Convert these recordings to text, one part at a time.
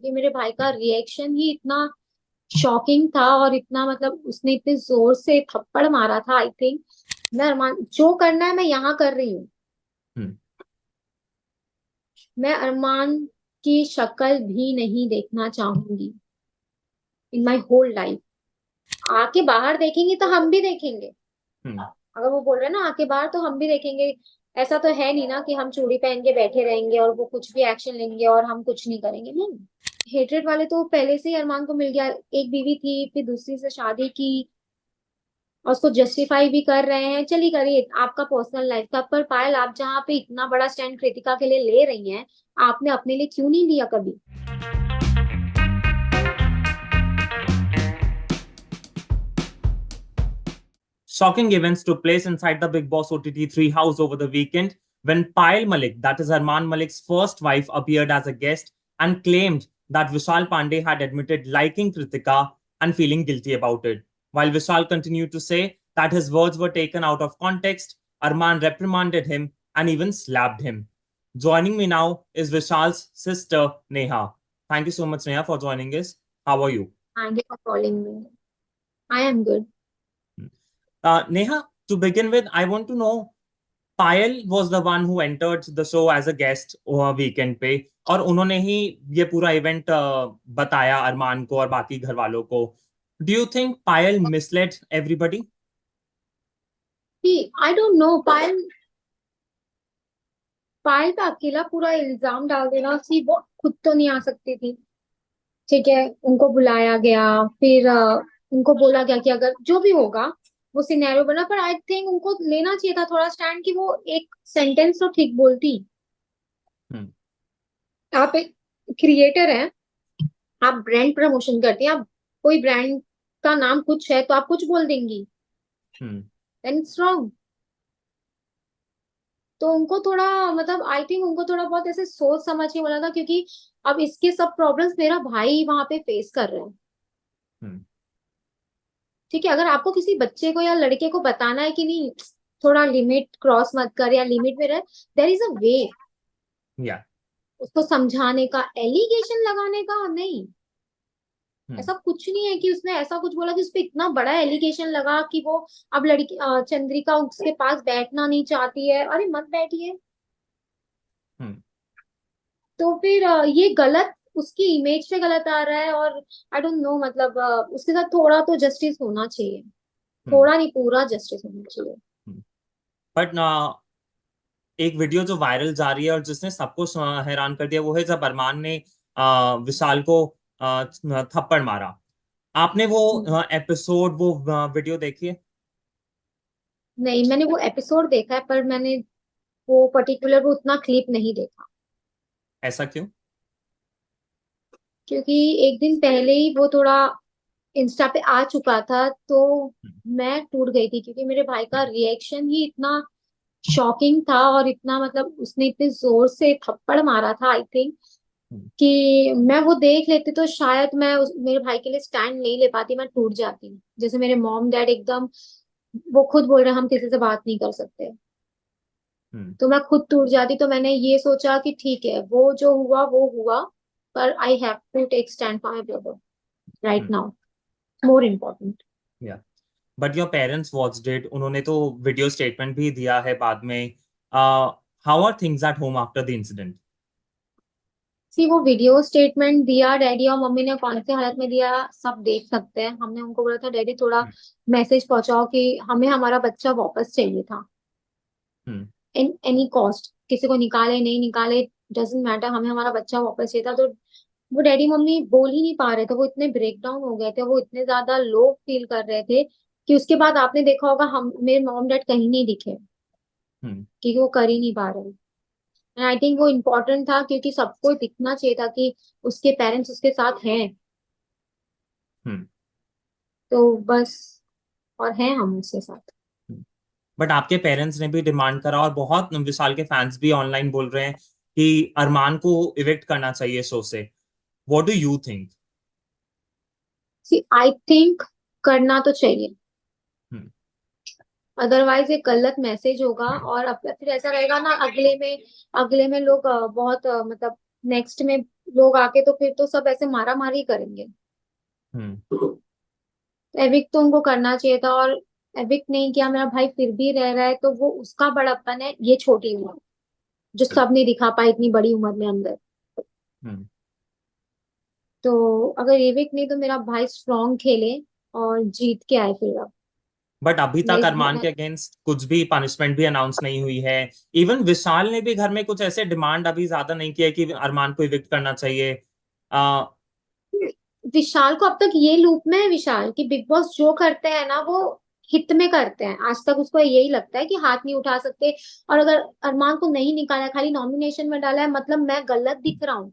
क्योंकि मेरे भाई का रिएक्शन ही इतना शॉकिंग था और इतना मतलब उसने इतने जोर से थप्पड़ मारा था। आई थिंक मैं अरमान जो करना है मैं यहाँ कर रही हूँ। हम्म। मैं अरमान की शक्ल भी नहीं देखना चाहूंगी इन माई होल लाइफ। आके बाहर देखेंगे तो हम भी देखेंगे। हम्म। अगर वो बोल रहे हैं ना आके बाहर तो हम भी देखेंगे। ऐसा तो है नहीं ना कि हम चूड़ी पहन के बैठे रहेंगे और वो कुछ भी एक्शन लेंगे और हम कुछ नहीं करेंगे। नहीं, हेट्रेड वाले तो पहले से ही अरमान को मिल गया। एक बीवी थी, फिर दूसरी से शादी की और उसको जस्टिफाई भी कर रहे हैं। चलिए करिए, आपका पर्सनल लाइफ का। पर पायल, आप जहाँ पे इतना बड़ा स्टैंड कृतिका के लिए ले रही हैं, आपने अपने लिए क्यों नहीं लिया कभी? Shocking events took place inside the Big Boss OTT 3 house over the weekend when Payal Malik, that is Arman Malik's first wife, appeared as a guest and claimed that Vishal Pandey had admitted liking Kritika and feeling guilty about it. While Vishal continued to say that his words were taken out of context, Arman reprimanded him and even slapped him. Joining me now is Vishal's sister, Neha. Thank you so much, Neha, for joining us. How are you? Thank you for calling me. I am good. Neha, to begin with, I want to know Payal was the one who entered the show as a guest weekend पे, और उन्होंने ही ये पूरा event बताया अरमान को और बाकी घर वालों को. Do you think Payal misled everybody? I don't know. Payal Payal पे अकेला पूरा इल्जाम डाल देना कि वो खुद तो नहीं आ सकती थी। ठीक है, उनको बुलाया गया, फिर उनको बोला गया कि अगर जो भी होगा वो सिनेरियो बना। पर आई थिंक उनको लेना चाहिए था थोड़ा स्टैंड कि वो एक सेंटेंस तो ठीक बोलती। हम्म. आप एक क्रिएटर हैं, आप ब्रांड प्रमोशन करती हैं। आप कोई ब्रांड का नाम कुछ है तो आप कुछ बोल देंगी, हम्म. Then it's wrong. तो उनको थोड़ा मतलब आई थिंक उनको थोड़ा बहुत ऐसे सोच समझ के बोला था, क्योंकि अब इसके सब प्रॉब्लम्स मेरा भाई वहां पे फेस कर रहे हैं। हम्म. ठीक है, अगर आपको किसी बच्चे को या लड़के को बताना है कि नहीं, थोड़ा लिमिट क्रॉस मत कर या लिमिट में रह, देयर इज अ वे। या. उसको समझाने का, एलिगेशन लगाने का नहीं। हम्म. ऐसा कुछ नहीं है कि उसने ऐसा कुछ बोला कि उसपे इतना बड़ा एलिगेशन लगा कि वो अब लड़की चंद्रिका उसके पास बैठना नहीं चाहती है। अरे मत बैठिए। हम्म. तो फिर ये गलत, उसकी इमेज पे गलत आ रहा है। और आई डोंट नो मतलब उसके साथ थोड़ा तो जस्टिस होना चाहिए। हम्म. थोड़ा नहीं, पूरा जस्टिस होना चाहिए। बट एक वीडियो जो वायरल जा रही है और जिसने सबको हैरान कर दिया, वो है जब अरमान ने विशाल को थप्पड़ मारा. आपने वो हम्म। एपिसोड, वो वीडियो देखी है? नहीं, मैंने वो एपिसोड देखा है पर मैंने वो पर्टिकुलर वो उतना क्लिप नहीं देखा। ऐसा क्यों? क्योंकि एक दिन पहले ही वो थोड़ा इंस्टा पे आ चुका था तो हम्म. मैं टूट गई थी, क्योंकि मेरे भाई का रिएक्शन ही इतना शॉकिंग था और इतना मतलब उसने इतने जोर से थप्पड़ मारा था। आई थिंक हम्म. कि मैं वो देख लेती तो शायद मैं मेरे भाई के लिए स्टैंड नहीं ले पाती, मैं टूट जाती। जैसे मेरे मॉम डैड एकदम, वो खुद बोल रहे हैं हम किसी से बात नहीं कर सकते, हम्म. तो मैं खुद टूट जाती। तो मैंने ये सोचा कि ठीक है, वो जो हुआ वो हुआ, पर I have to take stand for my brother right hmm. Now, more important. Yeah. But your parents watched it, उन्होंने तो वीडियो स्टेटमेंट भी दिया है बाद में. How are things at home after the incident? See, वो वीडियो स्टेटमेंट दिया, daddy और मम्मी ने कौन से हालत में दिया सब देख सकते हैं। हमने उनको बोला था डैडी थोड़ा मैसेज पहुंचाओ कि हमें हमारा बच्चा वापस चाहिए था, हम्म. In any cost. किसी को निकाले नहीं निकाले, डजेंट मैटर, हमें हमारा बच्चा वापस चाहिए था। तो वो डैडी मम्मी बोल ही नहीं पा रहे थे, वो इतने ब्रेक डाउन हो गए थे, वो इतने ज्यादा लो फील कर रहे थे कि उसके बाद आपने देखा होगा हम मेरे मॉम डैड कहीं नहीं दिखे, हम्म. क्योंकि वो कर ही नहीं पा रहे। एंड आई थिंक वो इम्पोर्टेंट था क्योंकि सबको दिखना चाहिए था कि उसके पेरेंट्स उसके साथ हैं। हम्म. तो बस, और हैं हम उसके साथ। बट आपके पेरेंट्स ने भी डिमांड करा, और बहुत विशाल के फैंस भी ऑनलाइन बोल रहे हैं कि अरमान को इविक्ट करना चाहिए शो से. What do you think? See, I think करना तो चाहिए, हम्म. अदरवाइज एक गलत मैसेज होगा। और अब फिर ऐसा रहेगा ना, अगले में लोग बहुत मतलब नेक्स्ट में लोग आके तो फिर तो सब ऐसे मारा मारी करेंगे। हम्म। एविक्ट तो उनको करना चाहिए था, और एविक्ट नहीं किया, मेरा भाई फिर भी रह रहा है तो वो उसका बड़प्पन है, ये छोटी उम्र जो सब नहीं दिखा पाई इतनी बड़ी उम्र में अंदर। हम्म। तो अगर एविक्ट नहीं तो मेरा भाई स्ट्रांग खेले और जीत के आए फिर अब। बट अभी मैं तक इस अरमान के अगेंस्ट कुछ भी पनिशमेंट भी अनाउंस नहीं हुई है। इवन विशाल ने भी घर में कुछ ऐसे डिमांड अभी ज्यादा नहीं किया कि अरमान को इविक्ट करना चाहिए। आ, विशाल को अब तक ये लूप में है विशाल कि बिग बॉस जो करते हैं ना वो हित में करते हैं, आज तक उसको यही लगता है कि हाथ नहीं उठा सकते। और अगर अरमान को नहीं निकाला, खाली नॉमिनेशन में डाला है, मतलब मैं गलत दिख रहा हूँ।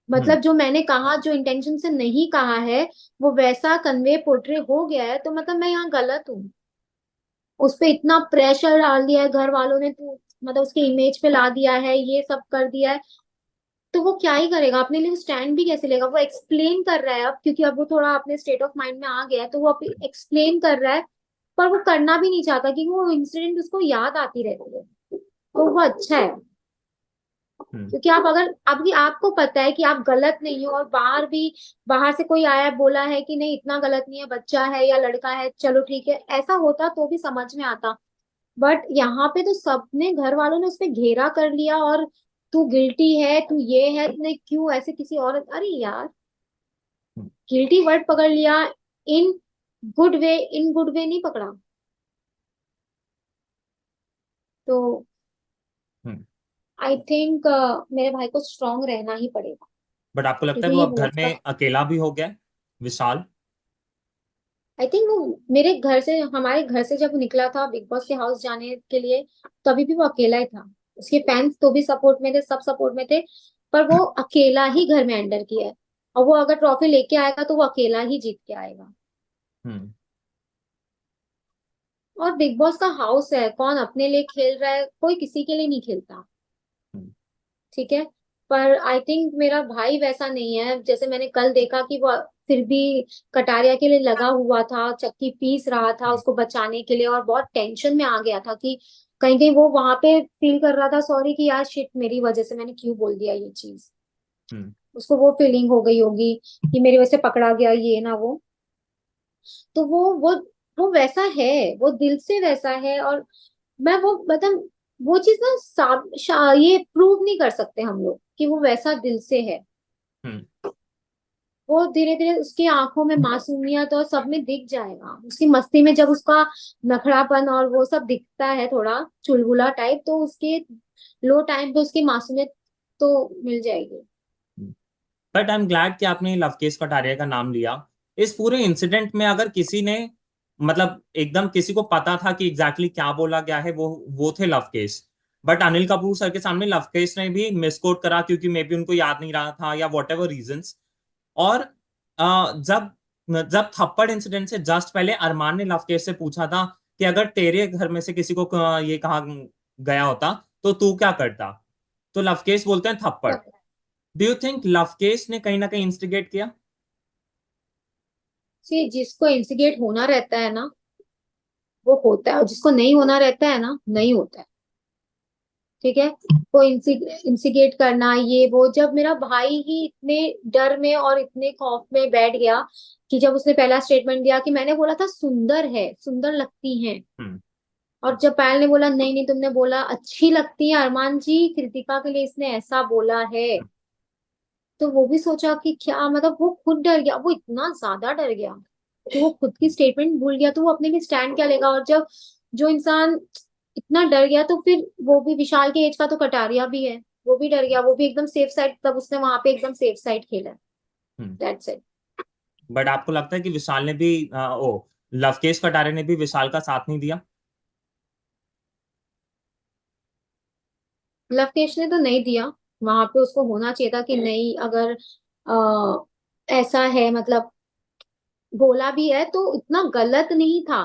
हम्म। मतलब जो मैंने कहा, जो इंटेंशन से नहीं कहा है, वो वैसा कन्वे पोर्ट्रे हो गया है, तो मतलब मैं यहाँ गलत हूँ। उस पे इतना प्रेशर डाल दिया है घर वालों ने, तो मतलब उसके इमेज पे ला दिया है, ये सब कर दिया है। तो वो क्या ही करेगा अपने लिए, स्टैंड भी कैसे लेगा? वो एक्सप्लेन कर रहा है अब, क्योंकि अब वो थोड़ा अपने स्टेट ऑफ माइंड में आ गया है, तो वो अब एक्सप्लेन कर रहा है। पर वो करना भी नहीं चाहता, क्योंकि वो इंसिडेंट उसको याद आती रहती है। तो वो अच्छा है, हम्म। क्योंकि आप अगर अभी आपको पता है कि आप गलत नहीं हो, और बाहर भी, बाहर से कोई आया बोला है कि नहीं इतना गलत नहीं है, बच्चा है या लड़का है, चलो ठीक है, ऐसा होता तो भी समझ में आता। बट यहाँ पे तो सबने, घर वालों ने उसपे घेरा कर लिया, और तू गिल्टी है, तू ये है, तूने क्यों ऐसे किसी और, अरे यार, हम्म। गिल्टी वर्ड पकड़ लिया। In good way, in good way नहीं पकड़ा। तो हम्म। आई थिंक मेरे भाई को स्ट्रांग रहना ही पड़ेगा, बट आपको लगता है क्योंकि वो ये अब घर वोट्स का। में अकेला भी हो गया है, विशाल? आई थिंक वो मेरे घर से, हमारे घर से जब निकला था बिग बॉस के हाउस जाने के लिए, तभी भी वो अकेला ही था। उसके फैंस तो भी सपोर्ट में थे, सब सपोर्ट में थे, पर वो अकेला ही घर में एंटर किया है। और वो अगर ट्रॉफी लेके आएगा तो वो अकेला ही जीत के आएगा। हम्म। और बिग बॉस का हाउस है, कौन अपने लिए खेल रहा है? कोई किसी के लिए नहीं खेलता। हम्म। ठीक है। पर आई थिंक मेरा भाई वैसा नहीं है, जैसे मैंने कल देखा कि वो फिर भी कटारिया के लिए लगा हुआ था, चक्की पीस रहा था उसको बचाने के लिए, और बहुत टेंशन में आ गया था कि कहीं कहीं वो वहां पे फील कर रहा था सॉरी, कि यार शिट, मेरी वजह से मैंने क्यों बोल दिया ये चीज। हम्म। उसको वो फीलिंग हो गई होगी कि मेरी वजह से पकड़ा गया, ये ना वो। तो वो वैसा है, वो दिल से वैसा है। और मैं वो मतलब वो चीज ना ये प्रूव नहीं कर सकते हम लोग कि वो वैसा दिल से है। हम्म। वो धीरे धीरे उसकी आंखों में मासूमियत और सब में दिख जाएगा, उसकी मस्ती में जब उसका नखड़ापन और वो सब दिखता है, थोड़ा चुलबुला टाइप, तो उसके लो टाइम पे उसकी मासूमियत तो मिल जाएगी। बट आई एम ग्लैड कि आपने लवकेश कटारिया का नाम लिया। इस पूरे इंसिडेंट में अगर किसी ने, मतलब एकदम किसी को पता था कि एग्जैक्टली क्या बोला गया है, वो थे लवकेश। बट अनिल कपूर सर के सामने लवकेश ने भी मिसकोट करा, क्योंकि मे बी उनको याद नहीं रहा था या वॉट एवर रीजंस। और जब जब थप्पड़ इंसिडेंट से जस्ट पहले अरमान ने लवकेश से पूछा था कि अगर तेरे घर में से किसी को ये कहा गया होता तो तू क्या करता, तो लवकेश बोलते हैं थप्पड़। डू यू थिंक लवकेश ने कहीं ना कहीं इंस्टिगेट किया? सी, जिसको इंसिगेट होना रहता है ना वो होता है, और जिसको नहीं होना रहता है ना नहीं होता है। ठीक है। वो इंसिगेट करना, ये वो, जब मेरा भाई ही इतने डर में और इतने खौफ में बैठ गया कि जब उसने पहला स्टेटमेंट दिया कि मैंने बोला था सुंदर है, सुंदर लगती हैं, हम्म। और जब पायल ने बोला नहीं नहीं तुमने बोला अच्छी लगती है अरमान जी, कृतिका के लिए इसने ऐसा बोला है, तो वो भी सोचा कि क्या मतलब, वो खुद डर गया, वो इतना ज्यादा डर गया कि वो खुद की स्टेटमेंट भूल गया, तो वो अपने लिए स्टैंड क्या लेगा? और जब जो इंसान इतना डर गया, तो फिर वो भी विशाल के एज का तो कटारिया भी है, वो भी डर गया, वो भी एकदम सेफ साइड, तब उसने वहां पे एकदम सेफ साइड खेला। हम्म। That's it. बट आपको लगता है कि विशाल ने भी लवकेश कटारे ने भी विशाल का साथ नहीं दिया? लवकेश ने तो नहीं दिया, वहां पे उसको होना चाहिए था कि नहीं, अगर ऐसा है मतलब बोला भी है तो इतना गलत नहीं था,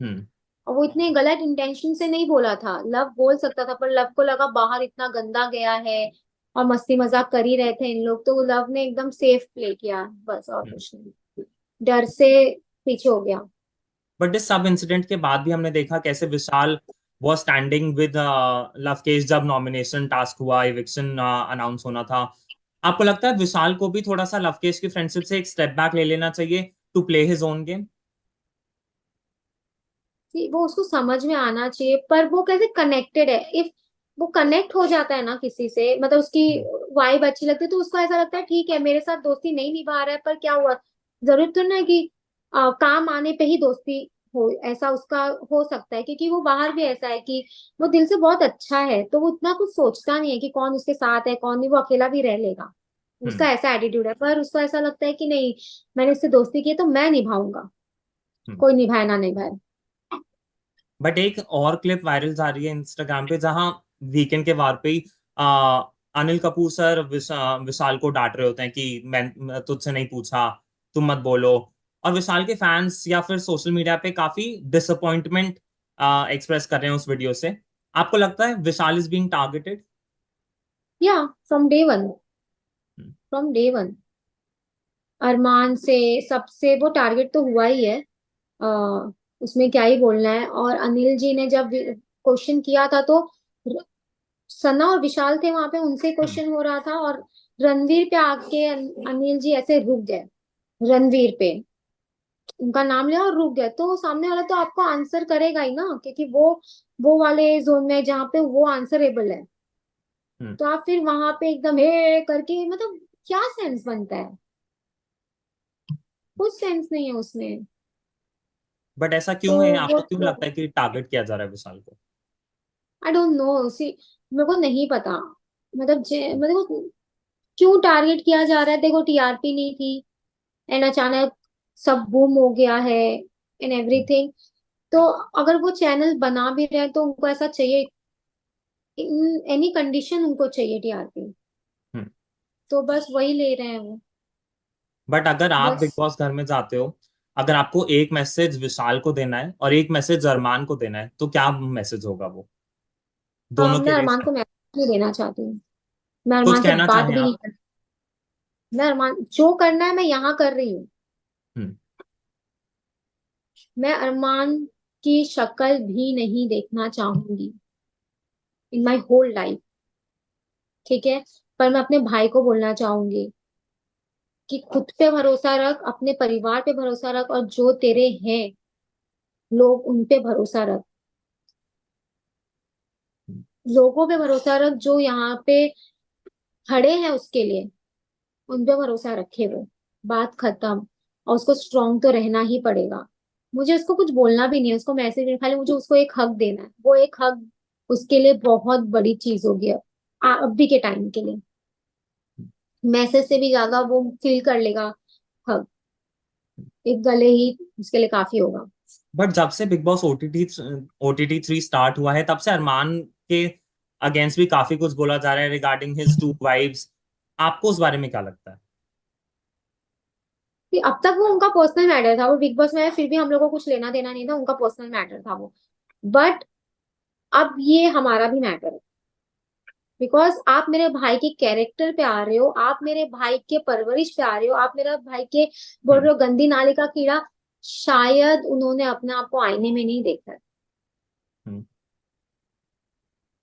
हम्म। और वो इतने गलत इंटेंशन से नहीं बोला था। लव बोल सकता था, पर लव को लगा बाहर इतना गंदा गया है और मस्ती मजाक कर ही रहे थे इन लोग, तो लव ने एकदम सेफ प्ले किया, बस और हम्म। कुछ नहीं, डर से पीछे हो गया। बट इस सब इंसिडेंट के बाद भी हमने देखा कैसे विशाल वॉज स्टैंडिंग विद लवकेश जब नॉमिनेशन टास्क हुआ, इविक्शन अनाउंस होना था। आपको लगता है विशाल को भी थोड़ा सा लवकेश की फ्रेंडशिप से एक स्टेप बैक ले लेना चाहिए to play his own game? वो उसको समझ में आना चाहिए, पर वो कैसे कनेक्टेड है, इफ वो कनेक्ट हो जाता है ना किसी से, मतलब उसकी वाइब अच्छी लगती है, तो उसको ऐसा लगता है ठीक है मेरे साथ दोस्ती नहीं निभा रहा है, पर क्या हुआ, जरूरत तो नहीं है कि काम आने पे ही दोस्ती हो, ऐसा उसका हो सकता है, क्योंकि वो बाहर भी ऐसा है कि वो दिल से बहुत अच्छा है, तो वो उतना कुछ सोचता नहीं है कि कौन उसके साथ है कौन नहीं, वो अकेला भी रह लेगा। हम्म। उसका ऐसा एटीट्यूड है, पर उसको ऐसा लगता है कि नहीं, मैंने इससे दोस्ती की है तो मैं निभाऊंगा, हम्म। कोई निभाए ना निभाए। बट एक और क्लिप वायरल जा रही है इंस्टाग्राम पे, जहां वीकेंड के वार पे ही आ, अनिल कपूर सर विशाल को डांट रहे होते हैं कि मैं तुझसे नहीं पूछा, तुम मत बोलो। और विशाल के फैंस या फिर सोशल मीडिया पे काफी डिसअपॉइंटमेंट एक्सप्रेस कर रहे हैं उस वीडियो से। आपको लगता है विशाल इज बीइंग टारगेटेड? या from day one, from day one Armaan से सबसे वो टारगेट तो हुआ ही है। आ, उसमें क्या ही बोलना है। और अनिल जी ने जब क्वेश्चन किया था तो सना और विशाल थे वहां पे, उनसे क्वेश्चन हो रहा था, और रणवीर पे आके अनिल जी ऐसे रुक गए, रणवीर पे उनका नाम लिया और रुक गए, तो सामने वाला तो आपको आंसर करेगा ही ना, क्योंकि वो वाले जोन में जहाँ पे वो आंसरेबल है, तो आप फिर वहां पे एकदम हे करके, मतलब क्या सेंस बनता है, कुछ सेंस नहीं है उसमें। बट ऐसा तो क्यों है? वो आपको क्यों तो लगता है कि टारगेट किया जा रहा है विशाल को? आई डोंट नो सी, मेरे को नहीं पता, मतलब मतलब क्यों टारगेट किया जा रहा है, देखो टीआरपी नहीं थी, एंड अचानक सब बूम हो गया है एंड एवरीथिंग, तो अगर वो चैनल बना भी रहे हैं तो उनको ऐसा चाहिए, इन एनी कंडीशन उनको चाहिए टीआरपी, तो बस वही ले रहे हैं वो। बट अगर आप बिग बस बॉस घर में जाते हो, अगर आपको एक मैसेज विशाल को देना है और एक मैसेज अरमान को देना है, तो क्या मैसेज होगा वो दोनों के मैं लिए? अरमान को मैसेज नहीं देना चाहती हूँ, मैं कुछ अरमान से कहना बात चाहें भी नहीं आप? करती, मैं अरमान जो करना है मैं यहाँ कर रही हूँ, हम्म। मैं अरमान की शक्ल भी नहीं देखना चाहूंगी इन माई होल लाइफ, ठीक है। पर मैं अपने भाई को बोलना चाहूंगी कि खुद पे भरोसा रख, अपने परिवार पे भरोसा रख, और जो तेरे हैं लोग उन पे भरोसा रख, लोगों पे भरोसा रख जो यहाँ पे खड़े हैं उसके लिए, उन पे भरोसा रखे वो, बात खत्म। और उसको स्ट्रांग तो रहना ही पड़ेगा, मुझे उसको कुछ बोलना भी नहीं है, उसको मैसेज नहीं, खाली मुझे उसको एक हक देना है, वो एक हक उसके लिए बहुत बड़ी चीज होगी अब, अभी के टाइम के लिए मैसेज से भी ज्यादा वो फील कर लेगा हक, एक गले ही उसके लिए काफी होगा। बट जब से बिग बॉस ओटीटी 3 स्टार्ट हुआ है, तब से अरमान के अगेंस्ट भी काफी कुछ बोला जा रहा है रिगार्डिंग हिज टू वाइफ्स। आपको उस बारे में क्या लगता है? कि अब तक वो उनका पर्सनल मैटर था, वो बिग बॉस में आए फिर भी हम लोग को कुछ लेना देना नहीं था, उनका पर्सनल मैटर था वो, बट अब ये हमारा भी मैटर है, बिकॉज आप मेरे भाई के कैरेक्टर पे आ रहे हो, आप मेरे भाई के परवरिश पे आ रहे हो, आप मेरा भाई के बोल हम्म। रहे हो गंदी नाले का कीड़ा, शायद उन्होंने अपने आप को आईने में नहीं देखा है। हम्म।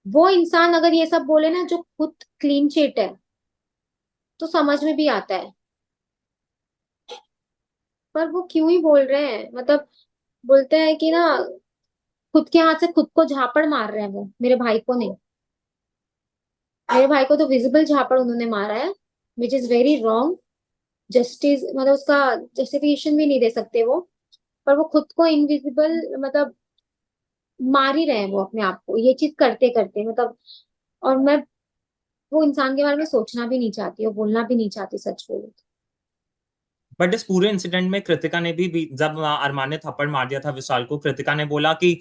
वो इंसान अगर ये सब बोले ना जो खुद क्लीन चिट है, तो समझ में भी आता है, पर वो क्यों ही बोल रहे हैं, मतलब बोलते हैं कि ना, खुद के हाथ से खुद को झापड़ मार रहे हैं वो, मेरे भाई को नहीं, मेरे भाई को तो विजिबल झापड़ उन्होंने मारा है, which is very wrong, justice मतलब उसका जस्टिफिकेशन भी नहीं दे सकते वो, पर वो खुद को इनविजिबल मतलब मार ही रहे हैं वो अपने आप को, ये चीज करते करते मतलब। और मैं वो इंसान के बारे में सोचना भी नहीं चाहती और बोलना भी नहीं चाहती, सच बोलूं तो। बट इस पूरे इंसिडेंट में कृतिका ने भी जब अरमान ने थप्पड़ मार दिया था विशाल को, कृतिका ने बोला कि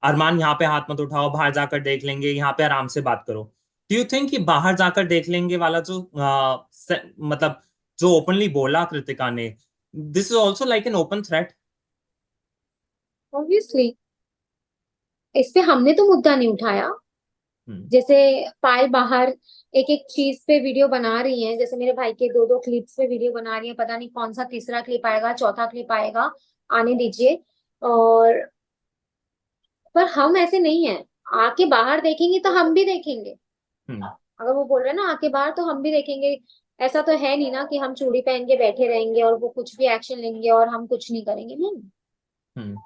अरमान यहाँ पे हाथ मत उठाओ, बाहर जाकर देख लेंगे, यहाँ पे आराम से बात करो। डू यू थिंक कि बाहर जाकर देख लेंगे वाला जो मतलब जो ओपनली बोला कृतिका ने, this is also like an open threat? Obviously इस पे हमने तो मुद्दा नहीं उठाया, हम्म। जैसे पायल बाहर एक एक चीज पे वीडियो बना रही हैं, जैसे मेरे भाई के दो दो क्लिप्स पे वीडियो बना रही हैं, पता नहीं कौन सा तीसरा क्लिप आएगा चौथा क्लिप आएगा, आने दीजिए। और पर हम ऐसे नहीं है, आके बाहर देखेंगे तो हम भी देखेंगे, हम्म। अगर वो बोल रहे हैं ना आके बाहर तो हम भी देखेंगे, ऐसा तो है नहीं ना कि हम चूड़ी पहन के बैठे रहेंगे और वो कुछ भी एक्शन लेंगे और हम कुछ नहीं करेंगे। नहीं, हम्म।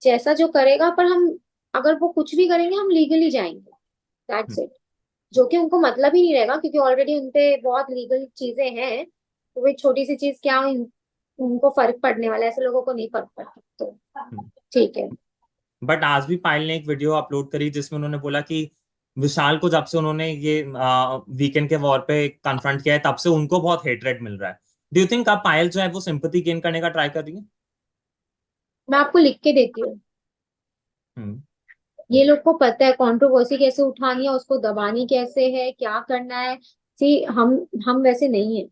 जैसा जो करेगा, पर हम अगर वो कुछ भी करेंगे हम लीगली जाएंगे, दैट्स इट। जो कि उनको मतलब ही नहीं रहेगा, क्योंकि ऑलरेडी उनपे बहुत लीगल चीजें हैं, तो वो छोटी सी चीज क्या उनको फर्क पड़ने वाला है, ऐसे लोगों को नहीं फर्क पड़ता, तो ठीक है। बट आज भी पायल ने एक वीडियो अपलोड करी जिसमें उन्होंने बोला कि विशाल को जब से उन्होंने ये वीकेंड के वॉर पे कन्फ्रंट किया है तब से उनको बहुत हेटरेट मिल रहा है। डू यू थिंक अब पायल जो है वो सिंपैथी गेन करने का ट्राई कर रही है? मैं आपको लिख के देती हूँ। हम्म। ये लोग को पता है कंट्रोवर्सी कैसे उठानी है, उसको दबानी कैसे है, क्या करना है। सी हम वैसे नहीं है,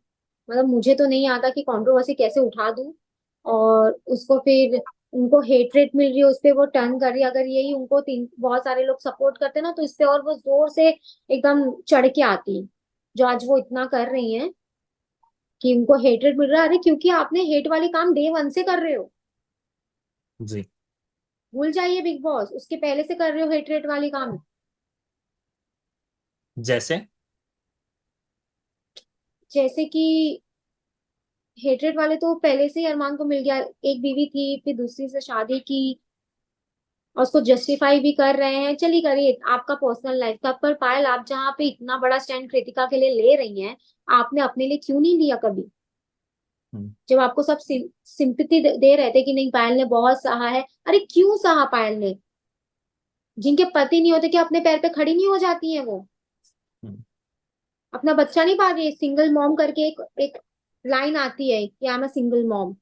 मतलब मुझे तो नहीं आता कि कंट्रोवर्सी कैसे उठा दूं और उसको फिर उनको हेट मिल रही है, उस पे वो टर्न कर रही है। अगर यही उनको बहुत सारे लोग सपोर्ट करते ना, तो इस पे और वो जोर से एकदम चढ़ के आती, जो आज वो इतना कर रही हैं कि उनको हेटरेट मिल रहा है। अरे क्योंकि आपने हेट वाली काम डे वन से कर रहे हो, जी। भूल जाइए बिग बॉस, उसके पहले से कर रहे हो हेटरेट वाली काम। जैसे? जैसे कि हेटरेट वाले तो पहले से ही अरमान को मिल गया, एक बीवी थी फिर दूसरी से शादी की, और उसको जस्टिफाई भी कर रहे हैं, चलिए करिए आपका पर्सनल लाइफ का। पर पायल, आप जहाँ पे इतना बड़ा स्टैंड कृतिका के लिए ले रही हैं, आपने अपने लिए क्यों नहीं लिया कभी? हम्म। जब आपको सब सिंपैथी दे रहे थे कि नहीं पायल ने बहुत सहा है, अरे क्यों सहा पायल ने? जिनके पति नहीं होते क्या अपने पैर पे खड़ी नहीं हो जाती हैं वो? हम्म। अपना बच्चा नहीं पा रही, सिंगल मॉम करके एक लाइन आती है कि I am a single mom,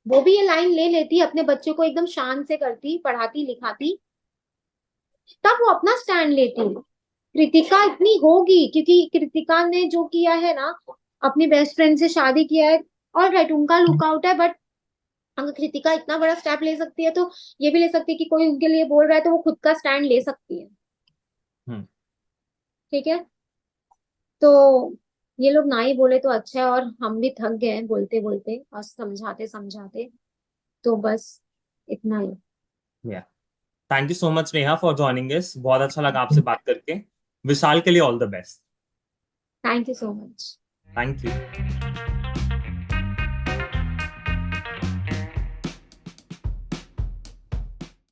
वो भी ये लाइन ले लेती, अपने बच्चे को एकदम शान से करती, पढ़ाती लिखाती, तब वो अपना स्टैंड लेती। कृतिका इतनी होगी क्योंकि कृतिका ने जो किया है ना, अपनी बेस्ट फ्रेंड से शादी किया है, ऑल राइट उनका लुकआउट है, बट अगर कृतिका इतना बड़ा स्टेप ले सकती है तो ये भी ले सकती है कि कोई उनके लिए बोल रहा है तो वो खुद का स्टैंड ले सकती है। हम्म। ठीक है, तो ये लोग ना ही बोले तो अच्छा है, और हम भी थक गए हैं बोलते बोलते और समझाते समझाते, तो बस इतना ही। या, thank you so much Neha for joining us, बहुत अच्छा लगा आपसे बात करके। विशाल के लिए all the best. Thank you so much. Thank you.